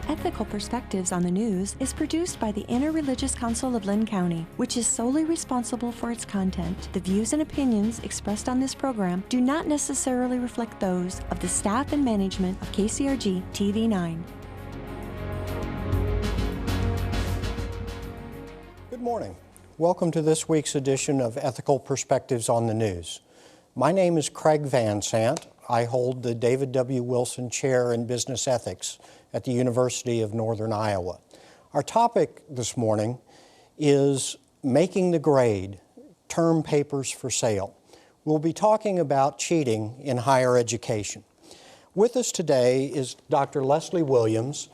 Ethical Perspectives on the News is produced by the Interreligious Council of Lynn County, which is solely responsible for its content. The views and opinions expressed on this program do not necessarily reflect those of the staff and management of KCRG TV9. Good morning. Welcome to this week's edition of Ethical Perspectives on the News. My name is Craig Vansandt. I hold the David W. Wilson Chair in Business Ethics at the University of Northern Iowa. Our topic this morning is making the grade, term papers for sale. We'll be talking about cheating in higher education. With us today is Dr. Leslie Williams,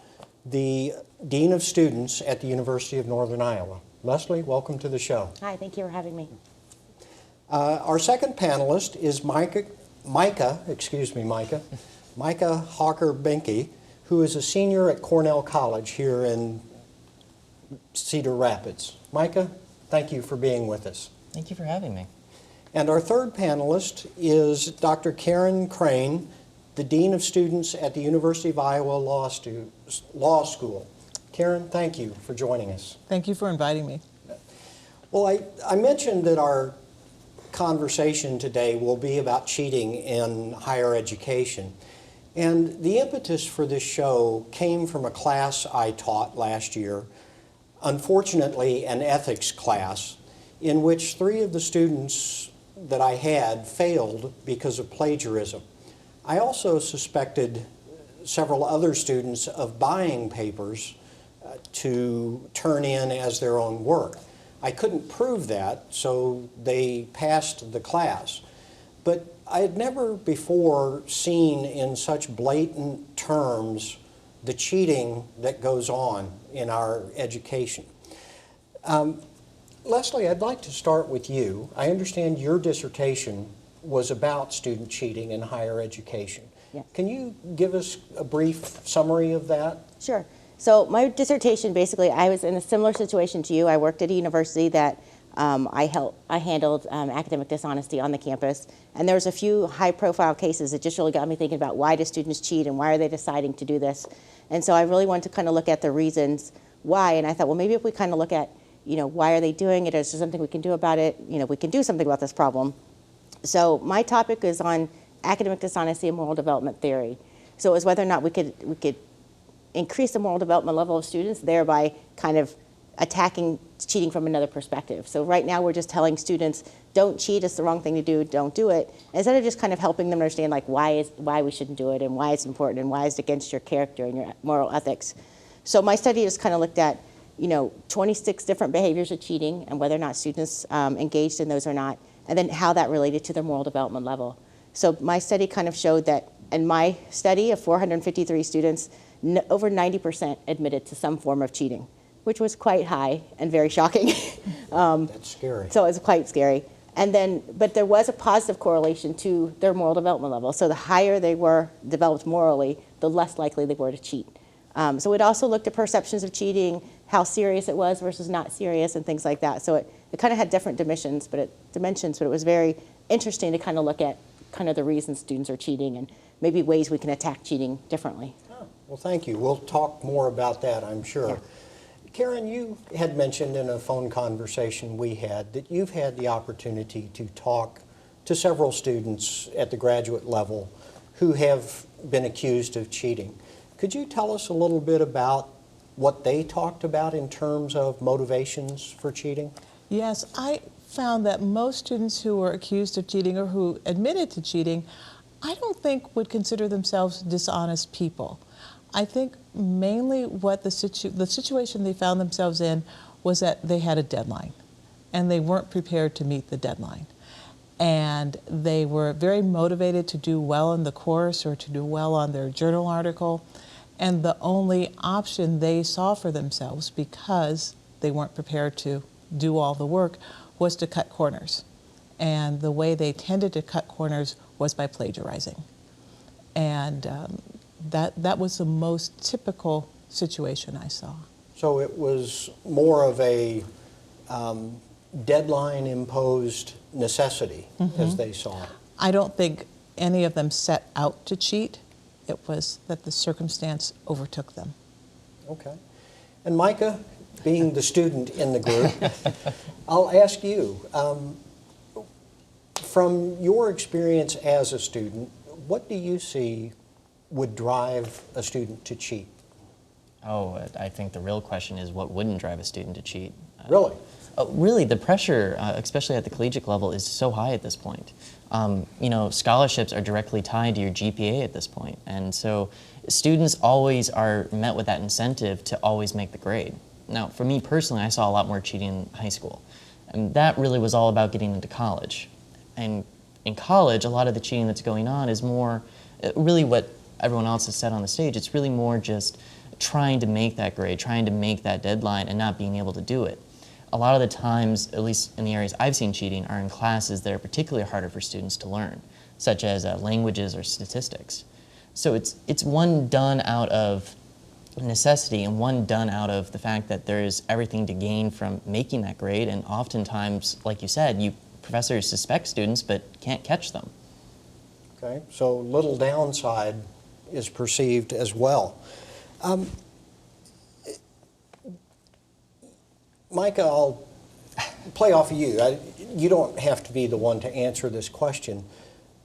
the Dean of Students at the University of Northern Iowa. Leslie, welcome to the show. Hi, thank you for having me. Our second panelist is Micah Hawker-Boehnke, who is a senior at Cornell College here in Cedar Rapids. Micah, thank you for being with us. Thank you for having me. And our third panelist is Dr. Carin, the Dean of Students at the University of Iowa Law School. Carin, thank you for joining us. Thank you for inviting me. Well, I mentioned that our conversation today will be about cheating in higher education. And the impetus for this show came from a class I taught last year, unfortunately an ethics class, in which 3 of the students that I had failed because of plagiarism. I also suspected several other students of buying papers to turn in as their own work. I couldn't prove that, so they passed the class. But I had never before seen in such blatant terms the cheating that goes on in our education. Leslie, I'd like to start with you. I understand your dissertation was about student cheating in higher education. Yeah. Can you give us a brief summary of that? Sure. So my dissertation, basically, I was in a similar situation to you. I worked at a university that I handled academic dishonesty on the campus, and there was a few high-profile cases that just really got me thinking about why do students cheat and why are they deciding to do this. And so I really wanted to kind of look at the reasons why, and I thought, well, maybe if we kind of look at, why are they doing it? Is there something we can do about it? We can do something about this problem. So my topic is on academic dishonesty and moral development theory. So it was whether or not we could increase the moral development level of students, thereby kind of attacking cheating from another perspective. So right now we're just telling students, don't cheat, it's the wrong thing to do, don't do it. Instead of just kind of helping them understand like why we shouldn't do it and why it's important and why it's against your character and your moral ethics. So my study just kind of looked at 26 different behaviors of cheating and whether or not students engaged in those or not, and then how that related to their moral development level. So my study kind of showed that in my study of 453 students, over 90% admitted to some form of cheating, which was quite high and very shocking. That's scary. So it was quite scary. And then, but there was a positive correlation to their moral development level. So the higher they were developed morally, the less likely they were to cheat. So it also looked at perceptions of cheating, how serious it was versus not serious, and things like that. So it kind of had different dimensions, but it was very interesting to kind of look at kind of the reasons students are cheating and maybe ways we can attack cheating differently. Oh, well, thank you. We'll talk more about that, I'm sure. Yeah. Carin, you had mentioned in a phone conversation we had that you've had the opportunity to talk to several students at the graduate level who have been accused of cheating. Could you tell us a little bit about what they talked about in terms of motivations for cheating? Yes, I found that most students who were accused of cheating or who admitted to cheating, I don't think would consider themselves dishonest people. I think mainly what the situation they found themselves in was that they had a deadline and they weren't prepared to meet the deadline. And they were very motivated to do well in the course or to do well on their journal article. And the only option they saw for themselves, because they weren't prepared to do all the work, was to cut corners. And the way they tended to cut corners was by plagiarizing. And that was the most typical situation I saw. So it was more of a deadline-imposed necessity, as they saw it. I don't think any of them set out to cheat. It was that the circumstance overtook them. Okay. And Micah, being the student in the group, I'll ask you, from your experience as a student, what do you see would drive a student to cheat? Oh, I think the real question is what wouldn't drive a student to cheat? Really? Really, the pressure, especially at the collegiate level, is so high at this point. Scholarships are directly tied to your GPA at this point, and so students always are met with that incentive to always make the grade. Now, for me personally, I saw a lot more cheating in high school, and that really was all about getting into college. And in college, a lot of the cheating that's going on is more, really what everyone else has said on the stage, it's really more just trying to make that grade, trying to make that deadline, and not being able to do it. A lot of the times, at least in the areas I've seen cheating, are in classes that are particularly harder for students to learn, such as languages or statistics. So it's one done out of necessity and one done out of the fact that there is everything to gain from making that grade, and oftentimes, like you said, professors suspect students but can't catch them. Okay, so little downside is perceived as well. Micah, I'll play off of you. You don't have to be the one to answer this question,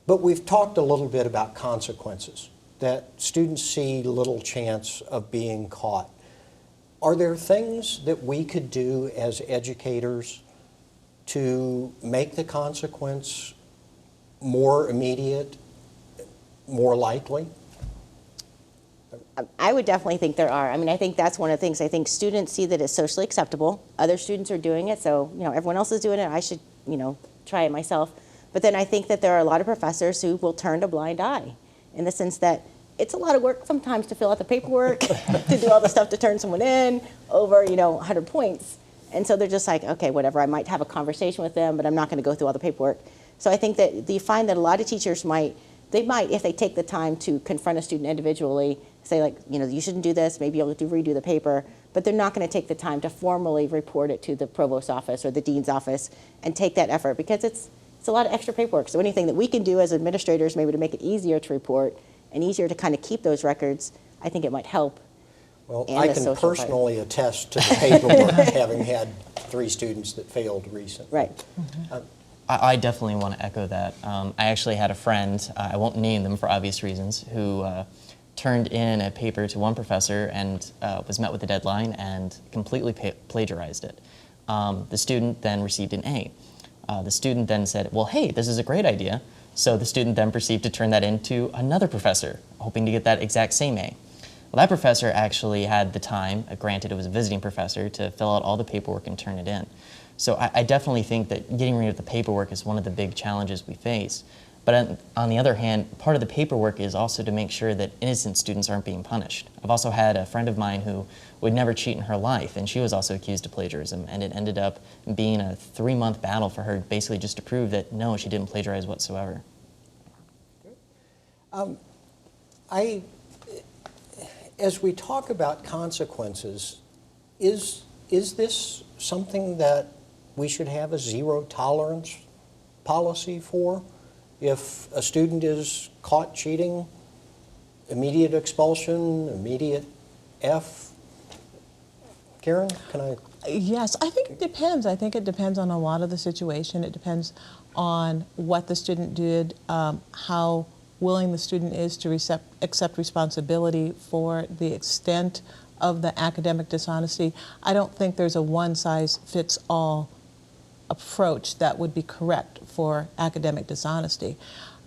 but we've talked a little bit about consequences, that students see little chance of being caught. Are there things that we could do as educators to make the consequence more immediate, more likely? I would definitely think there are. I mean, I think that's one of the things. I think students see that it's socially acceptable. Other students are doing it, so, everyone else is doing it. I should, try it myself. But then I think that there are a lot of professors who will turn a blind eye in the sense that it's a lot of work sometimes to fill out the paperwork, to do all the stuff to turn someone in over, 100 points. And so they're just like, okay, whatever. I might have a conversation with them, but I'm not going to go through all the paperwork. So I think that you find that a lot of teachers might, if they take the time to confront a student individually, say like, you shouldn't do this, maybe you'll have to redo the paper, but they're not going to take the time to formally report it to the provost's office or the dean's office and take that effort, because it's a lot of extra paperwork. So anything that we can do as administrators maybe to make it easier to report and easier to kind of keep those records, I think it might help. Well, I can personally attest to the paperwork, having had 3 students that failed recently. Right. I definitely want to echo that. I actually had a friend, I won't name them for obvious reasons, who turned in a paper to one professor and was met with a deadline and completely plagiarized it. The student then received an A. The student then said, well, hey, this is a great idea. So the student then proceeded to turn that into another professor, hoping to get that exact same A. Well, that professor actually had the time, granted it was a visiting professor, to fill out all the paperwork and turn it in. So I definitely think that getting rid of the paperwork is one of the big challenges we face. But on the other hand, part of the paperwork is also to make sure that innocent students aren't being punished. I've also had a friend of mine who would never cheat in her life, and she was also accused of plagiarism, and it ended up being a 3-month battle for her, basically just to prove that, no, she didn't plagiarize whatsoever. As we talk about consequences, is this something that we should have a zero tolerance policy for? If a student is caught cheating, immediate expulsion, immediate F? Carin, can I? Yes, I think it depends. I think it depends on a lot of the situation. It depends on what the student did, how willing the student is to accept responsibility for the extent of the academic dishonesty. I don't think there's a one-size-fits-all approach that would be correct for academic dishonesty.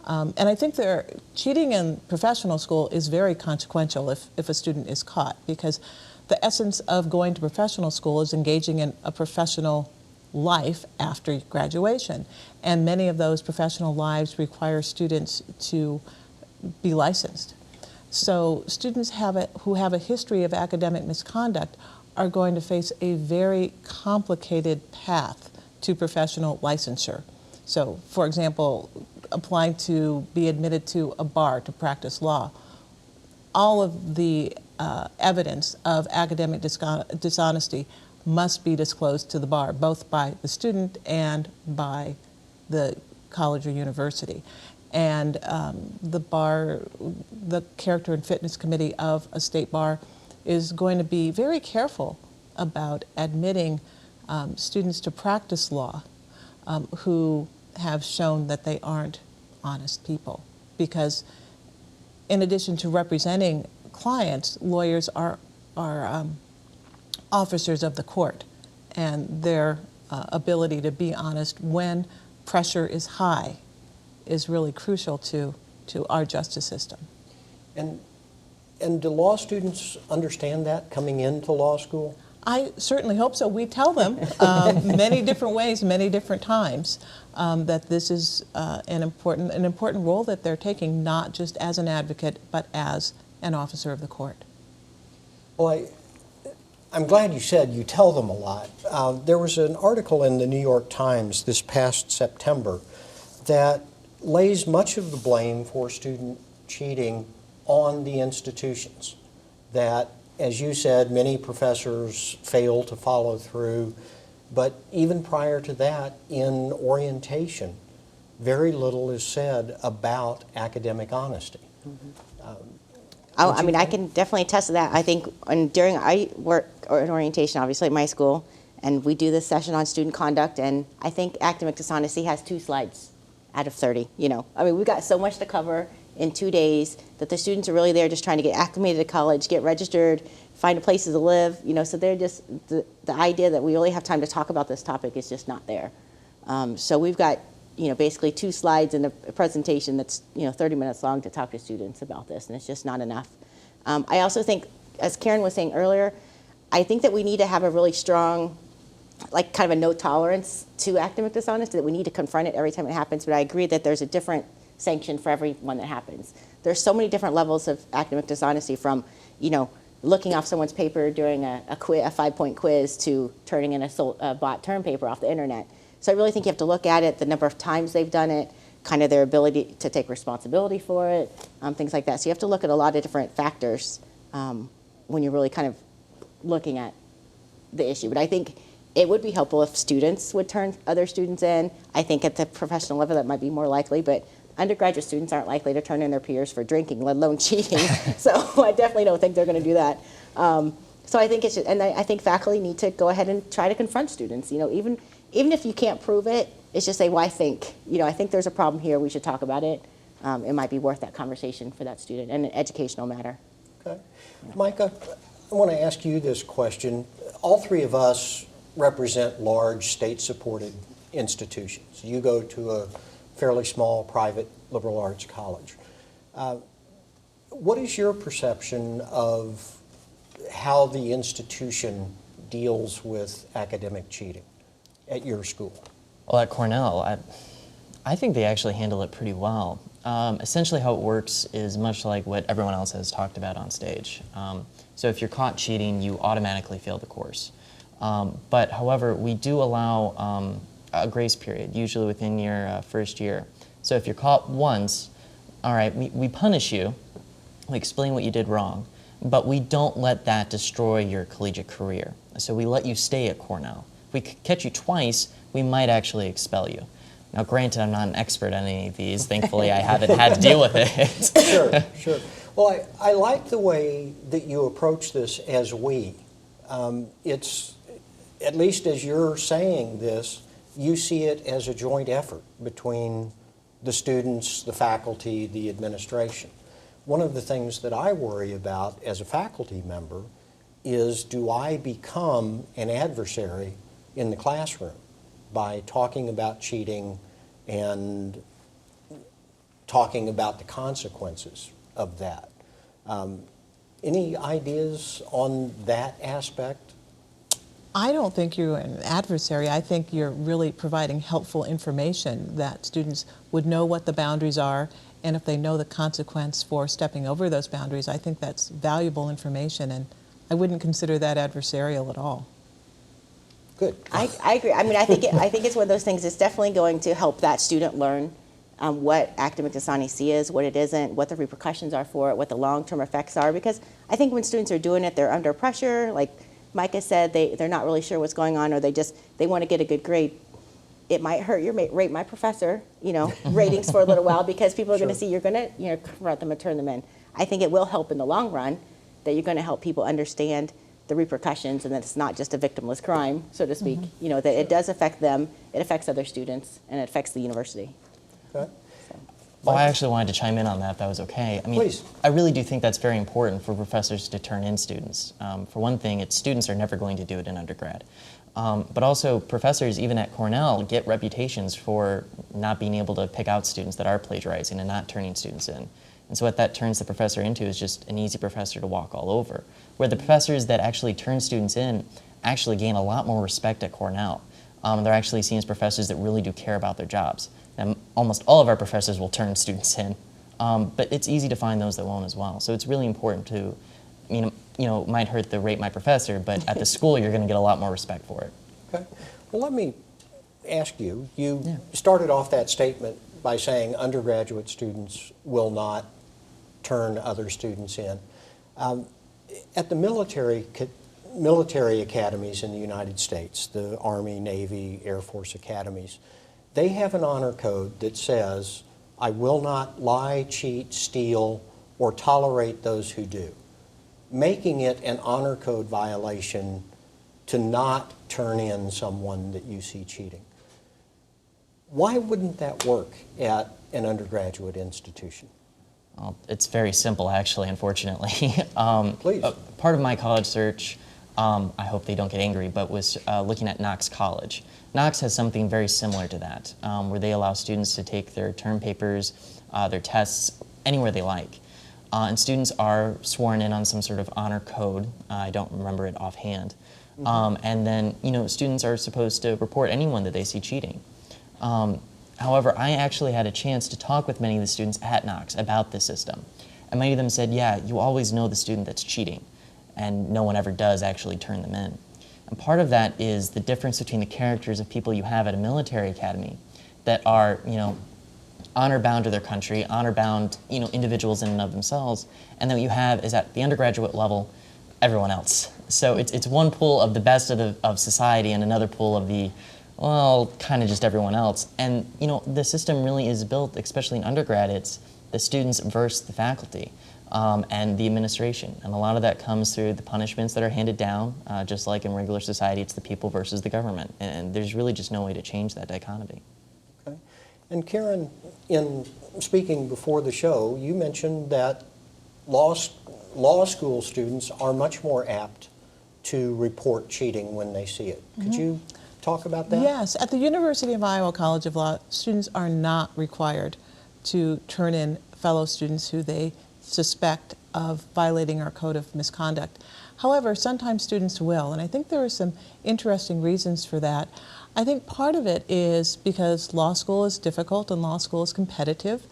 And I think cheating in professional school is very consequential if a student is caught, because the essence of going to professional school is engaging in a professional life after graduation. And many of those professional lives require students to be licensed. So students who have a history of academic misconduct are going to face a very complicated path to professional licensure. So, for example, applying to be admitted to a bar to practice law. All of the evidence of academic dishonesty must be disclosed to the bar, both by the student and by the college or university. And the Character and Fitness Committee of a state bar is going to be very careful about admitting students to practice law who have shown that they aren't honest people. Because in addition to representing clients, lawyers are officers of the court, and their ability to be honest when pressure is high is really crucial to our justice system. And do law students understand that coming into law school? I certainly hope so. We tell them many different ways, many different times, that this is an important role that they're taking, not just as an advocate, but as an officer of the court. Well, I'm glad you said you tell them a lot. There was an article in the New York Times this past September that lays much of the blame for student cheating on the institutions. That, as you said, many professors fail to follow through, but even prior to that, in orientation, very little is said about academic honesty. I mean, I can definitely attest to that. I think I work in orientation, obviously, at my school, and we do this session on student conduct, and I think academic dishonesty has 2 slides out of 30, you know. I mean, we've got so much to cover in 2 days that the students are really there just trying to get acclimated to college, get registered, find a place to live, you know, so they're just, the idea that we really have time to talk about this topic is just not there. So we've got, you know, basically 2 slides in a presentation that's, you know, 30 minutes long to talk to students about this, and it's just not enough. I also think, as Carin was saying earlier, I think that we need to have a really strong, like kind of a no tolerance to academic dishonesty, that we need to confront it every time it happens, but I agree that there's a different sanction for every one that happens. There's so many different levels of academic dishonesty, from, you know, looking off someone's paper during a 5-point quiz to turning in a bought term paper off the internet. So I really think you have to look at it, the number of times they've done it, kind of their ability to take responsibility for it, things like that. So you have to look at a lot of different factors when you're really kind of looking at the issue. But I think it would be helpful if students would turn other students in. I think at the professional level that might be more likely, but undergraduate students aren't likely to turn in their peers for drinking, let alone cheating. So I definitely don't think they're going to do that. So I think it should, and I think faculty need to go ahead and try to confront students. You know, even if you can't prove it, it's just say, well, I think there's a problem here, we should talk about it. It might be worth that conversation for that student, and an educational matter. Okay. Micah, I want to ask you this question. All 3 of us represent large state-supported institutions. You go to a fairly small private liberal arts college. What is your perception of how the institution deals with academic cheating at your school? Well, at Cornell, I think they actually handle it pretty well. Essentially how it works is much like what everyone else has talked about on stage. So if you're caught cheating, you automatically fail the course. But however, we do allow a grace period, usually within your first year. So if you're caught once, all right, we punish you, we explain what you did wrong, but we don't let that destroy your collegiate career. So we let you stay at Cornell. If we catch you twice, we might actually expel you. Now, granted, I'm not an expert on any of these. Thankfully, I haven't had to deal with it. Sure. Well, I like the way that you approach this as we. It's, at least as you're saying this, you see it as a joint effort between the students, the faculty, the administration. One of the things that I worry about as a faculty member is, do I become an adversary in the classroom by talking about cheating and talking about the consequences of that? Any ideas on that aspect? I don't think you're an adversary. I think you're really providing helpful information that students would know what the boundaries are, and if they know the consequence for stepping over those boundaries, I think that's valuable information, and I wouldn't consider that adversarial at all. Good. I agree. I mean, I think it's one of those things. It's definitely going to help that student learn what academic dishonesty is, what it isn't, what the repercussions are for it, what the long-term effects are. Because I think when students are doing it, they're under pressure. Like Micah said, they're not really sure what's going on, or they want to get a good grade. It might hurt your rate my professor, ratings for a little while, because people are going to see you're going to confront them and turn them in. I think it will help in the long run that you're going to help people understand the repercussions and that it's not just a victimless crime, so to speak. You know, that it does affect them, it affects other students, and it affects the university. Okay. Well, I actually wanted to chime in on that, if that was okay. I mean, Please. I really do think that's very important for professors to turn in students. For one thing, students are never going to do it in undergrad. But also, professors, even at Cornell, get reputations for not being able to pick out students that are plagiarizing and not turning students in. And so what that turns the professor into is just an easy professor to walk all over. Where the professors that actually turn students in actually gain a lot more respect at Cornell. They're actually seen as professors that really do care about their jobs. And almost all of our professors will turn students in, but it's easy to find those that won't as well. So it's really important to, you know, it might hurt to rate my professor, but at the school you're going to get a lot more respect for it. Okay. Well, let me ask you, you started off that statement by saying undergraduate students will not turn other students in. At the military academies in the United States, the Army, Navy, Air Force academies, they have an honor code that says, I will not lie, cheat, steal, or tolerate those who do, making it an honor code violation to not turn in someone that you see cheating. Why wouldn't that work at an undergraduate institution? Well, it's very simple, actually, unfortunately. Please. Part of my college search, I hope they don't get angry, but was looking at Knox College. Knox has something very similar to that, where they allow students to take their term papers, their tests, anywhere they like. And students are sworn in on some sort of honor code. I don't remember it offhand. And then, you know, students are supposed to report anyone that they see cheating. However, I actually had a chance to talk with many of the students at Knox about this system. And many of them said, yeah, you always know the student that's cheating, and no one ever does actually turn them in. And part of that is the difference between the characters of people you have at a military academy that are, you know, honor-bound to their country, honor-bound, you know, individuals in and of themselves, and then what you have is at the undergraduate level, everyone else. So it's one pool of the best of society and another pool of the, well, kind of just everyone else. And, you know, the system really is built, especially in undergrad, it's the students versus the faculty. And the administration. And a lot of that comes through the punishments that are handed down, just like in regular society, it's the people versus the government. And there's really just no way to change that dichotomy. Okay. And Carin, in speaking before the show, you mentioned that law school students are much more apt to report cheating when they see it. Could you talk about that? Yes. At the University of Iowa College of Law, students are not required to turn in fellow students who they suspect of violating our code of misconduct. However, sometimes students will, and I think there are some interesting reasons for that. I think part of it is because law school is difficult and law school is competitive,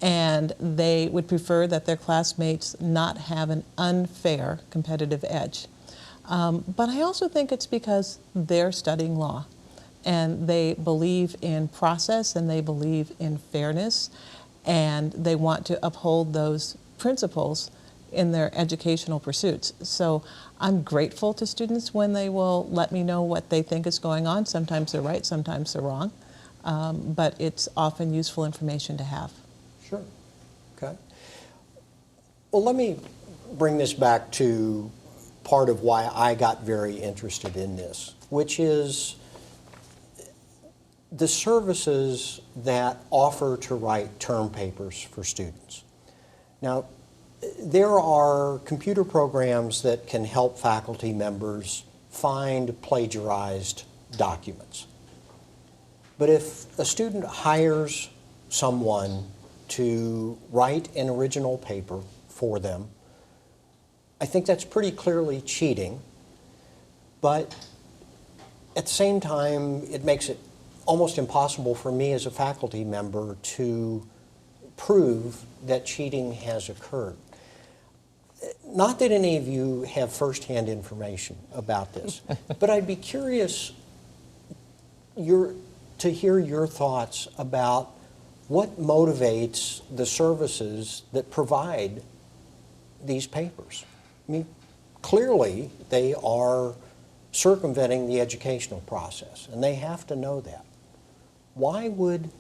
and they would prefer that their classmates not have an unfair competitive edge. But I also think it's because they're studying law, and they believe in process and they believe in fairness, and they want to uphold those principles in their educational pursuits. So I'm grateful to students when they will let me know what they think is going on. Sometimes they're right, sometimes they're wrong, but it's often useful information to have. Sure. Okay. Well, let me bring this back to part of why I got very interested in this, which is the services that offer to write term papers for students. Now, there are computer programs that can help faculty members find plagiarized documents. But if a student hires someone to write an original paper for them, I think that's pretty clearly cheating, but at the same time, it makes it almost impossible for me as a faculty member to prove that cheating has occurred. Not that any of you have firsthand information about this, but I'd be curious to hear your thoughts about what motivates the services that provide these papers. I mean, clearly they are circumventing the educational process, and they have to know that. Why would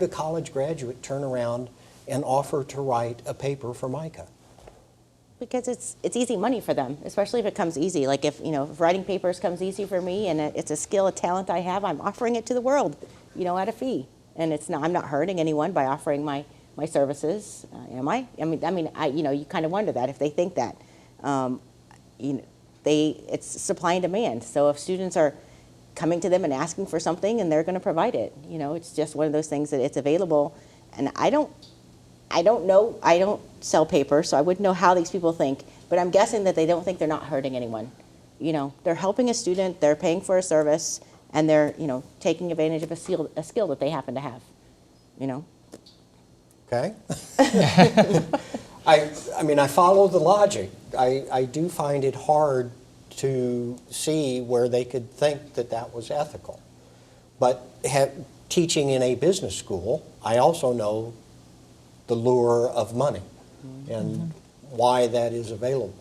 a college graduate turn around and offer to write a paper for Micah? Because it's easy money for them, especially if it comes easy. Like if writing papers comes easy for me and it's a skill, a talent I have, I'm offering it to the world, at a fee. And I'm not hurting anyone by offering my services, am I? You kind of wonder that if they think that. It's supply and demand. So if students are coming to them and asking for something, and they're going to provide it. It's just one of those things that it's available. And I don't know. I don't sell paper, so I wouldn't know how these people think. But I'm guessing that they don't think they're not hurting anyone. They're helping a student, they're paying for a service, and they're taking advantage of a skill that they happen to have. Okay. I follow the logic. I do find it hard to see where they could think that was ethical. But teaching in a business school, I also know the lure of money and why that is available.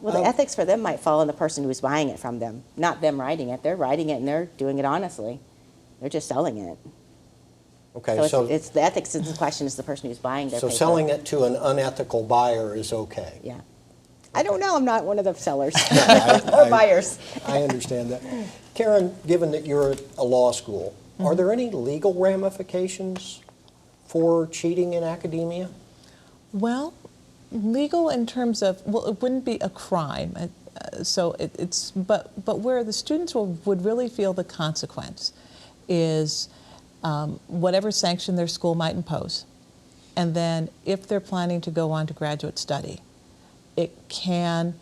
Well, the ethics for them might fall on the person who's buying it from them, not them writing it. They're writing it and they're doing it honestly. They're just selling it. Okay, so it's the ethics in the question is the person who's buying their so paper. selling it to an unethical buyer is okay. Yeah. I don't know. I'm not one of the sellers Yeah, or buyers. I understand that. Carin, given that you're at a law school, are there any legal ramifications for cheating in academia? Well, legal in terms of, well, it wouldn't be a crime. But where the students would really feel the consequence is whatever sanction their school might impose. And then if they're planning to go on to graduate study, it can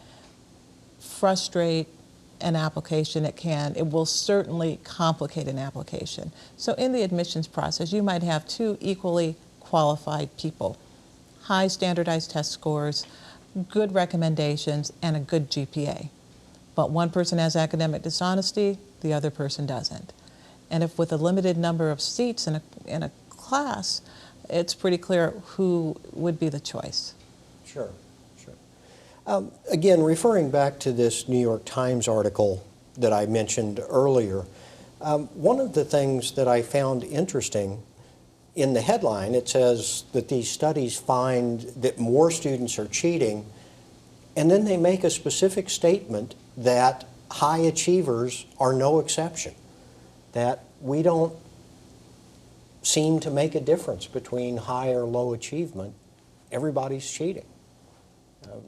frustrate an application. It will certainly complicate an application. So in the admissions process, you might have two equally qualified people, high standardized test scores, good recommendations, and a good GPA. But one person has academic dishonesty, the other person doesn't. And if with a limited number of seats in a class, it's pretty clear who would be the choice. Sure. Again, referring back to this New York Times article that I mentioned earlier, one of the things that I found interesting in the headline, it says that these studies find that more students are cheating, and then they make a specific statement that high achievers are no exception, that we don't seem to make a difference between high or low achievement. Everybody's cheating.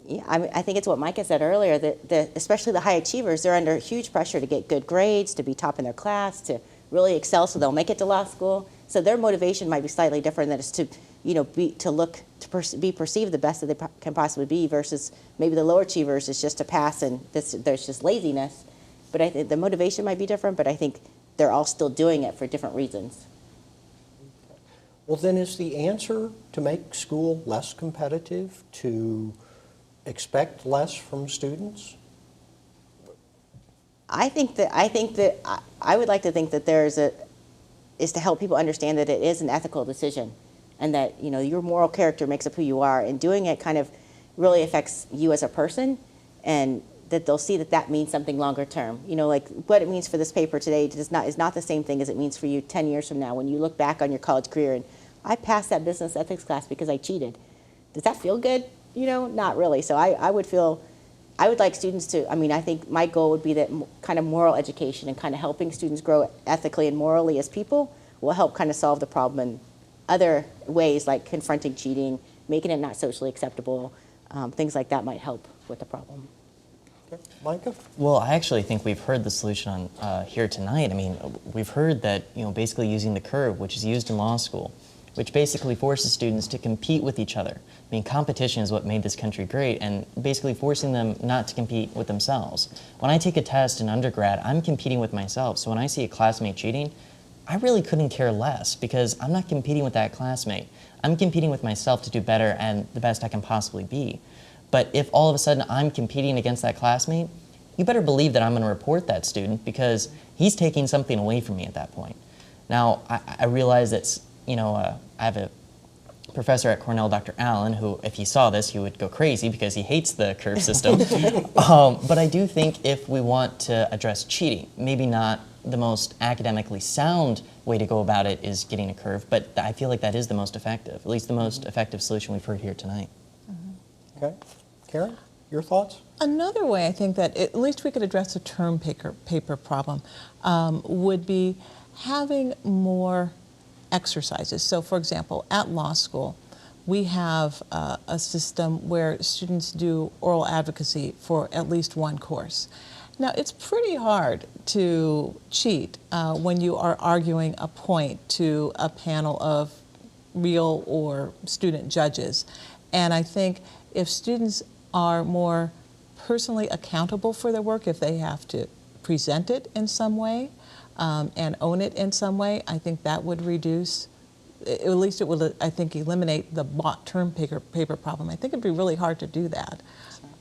Yeah, I think it's what Micah said earlier, that especially the high achievers, they're under huge pressure to get good grades, to be top in their class, to really excel so they'll make it to law school. So their motivation might be slightly different, that it's to, be perceived the best that they can possibly be, versus maybe the lower achievers is just to pass and there's just laziness. But I think the motivation might be different, but I think they're all still doing it for different reasons. Well, then is the answer to make school less competitive, to expect less from students? I would like to think that is to help people understand that it is an ethical decision, and that your moral character makes up who you are, and doing it kind of really affects you as a person, and that they'll see that means something longer term. Like what it means for this paper today is not the same thing as it means for you 10 years from now when you look back on your college career and I passed that business ethics class because I cheated. Does that feel good? Not really. So I would like students to, I think my goal would be that kind of moral education and kind of helping students grow ethically and morally as people will help kind of solve the problem in other ways, like confronting cheating, making it not socially acceptable. Things like that might help with the problem. Okay. Micah? Well, I actually think we've heard the solution on here tonight. We've heard that, basically using the curve, which is used in law school, which basically forces students to compete with each other. Competition is what made this country great, and basically forcing them not to compete with themselves. When I take a test in undergrad, I'm competing with myself. So when I see a classmate cheating, I really couldn't care less, because I'm not competing with that classmate. I'm competing with myself to do better and the best I can possibly be. But if all of a sudden I'm competing against that classmate, you better believe that I'm going to report that student, because he's taking something away from me at that point. Now, I realize that, I have a professor at Cornell, Dr. Allen, who, if he saw this, he would go crazy because he hates the curve system. But I do think if we want to address cheating, maybe not the most academically sound way to go about it is getting a curve, but I feel like that is the most effective, at least the most effective solution we've heard here tonight. Okay. Carin, your thoughts? Another way I think that at least we could address the term paper problem would be having more exercises. So for example, at law school, we have a system where students do oral advocacy for at least one course. Now, it's pretty hard to cheat when you are arguing a point to a panel of real or student judges. And I think if students are more personally accountable for their work, if they have to present it in some way and own it in some way, I think that would reduce, at least it would, I think, eliminate the bought term paper problem. I think it'd be really hard to do that.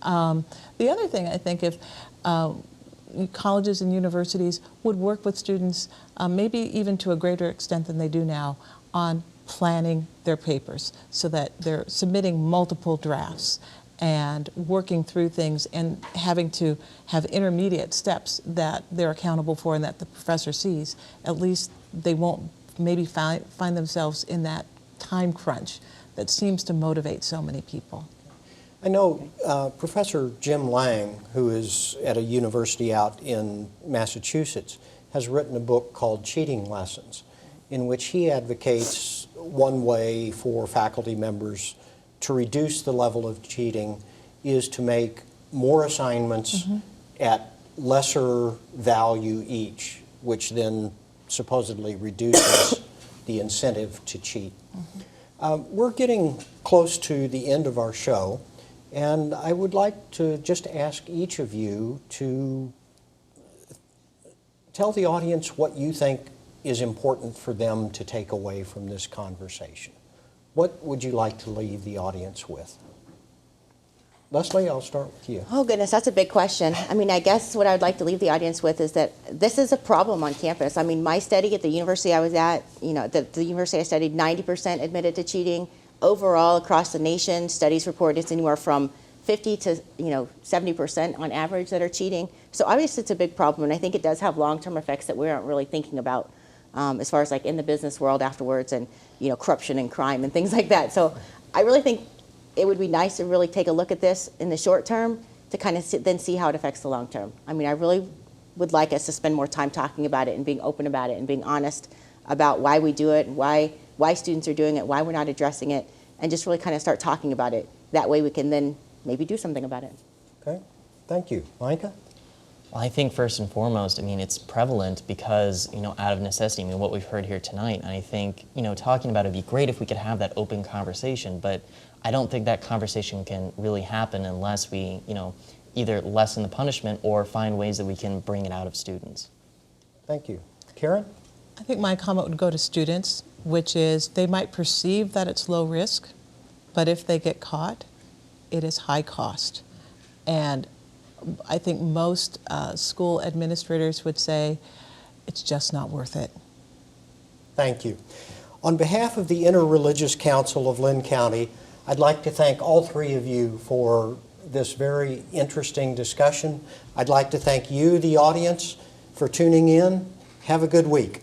The other thing, I think, if colleges and universities would work with students, maybe even to a greater extent than they do now, on planning their papers so that they're submitting multiple drafts and working through things and having to have intermediate steps that they're accountable for and that the professor sees. At least they won't maybe find themselves in that time crunch that seems to motivate so many people. I know Professor Jim Lang, who is at a university out in Massachusetts, has written a book called Cheating Lessons, in which he advocates one way for faculty members to reduce the level of cheating is to make more assignments at lesser value each, which then supposedly reduces the incentive to cheat. We're getting close to the end of our show, and I would like to just ask each of you to tell the audience what you think is important for them to take away from this conversation. What would you like to leave the audience with? Leslie, I'll start with you. Oh goodness, that's a big question. I mean, I guess what I would like to leave the audience with is that this is a problem on campus. I mean, my study at the university I was at, the university I studied, 90% admitted to cheating. Overall, across the nation, studies report it's anywhere from 50 to 70% on average that are cheating. So obviously it's a big problem, and I think it does have long-term effects that we aren't really thinking about as far as like in the business world afterwards, and corruption and crime and things like that. So I really think it would be nice to really take a look at this in the short term to kind of then see how it affects the long term. I mean, I really would like us to spend more time talking about it and being open about it and being honest about why we do it, why students are doing it, why we're not addressing it, and just really kind of start talking about it. That way we can then maybe do something about it. Okay, thank you. Micah? Well, I think first and foremost, I mean, it's prevalent because, out of necessity, I mean, what we've heard here tonight, and I think, talking about it would be great if we could have that open conversation, but I don't think that conversation can really happen unless we, either lessen the punishment or find ways that we can bring it out of students. Thank you. Carin? I think my comment would go to students, which is they might perceive that it's low risk, but if they get caught, it is high cost. And I think most school administrators would say it's just not worth it. Thank you. On behalf of the Interreligious Council of Lynn County, I'd like to thank all three of you for this very interesting discussion. I'd like to thank you, the audience, for tuning in. Have a good week.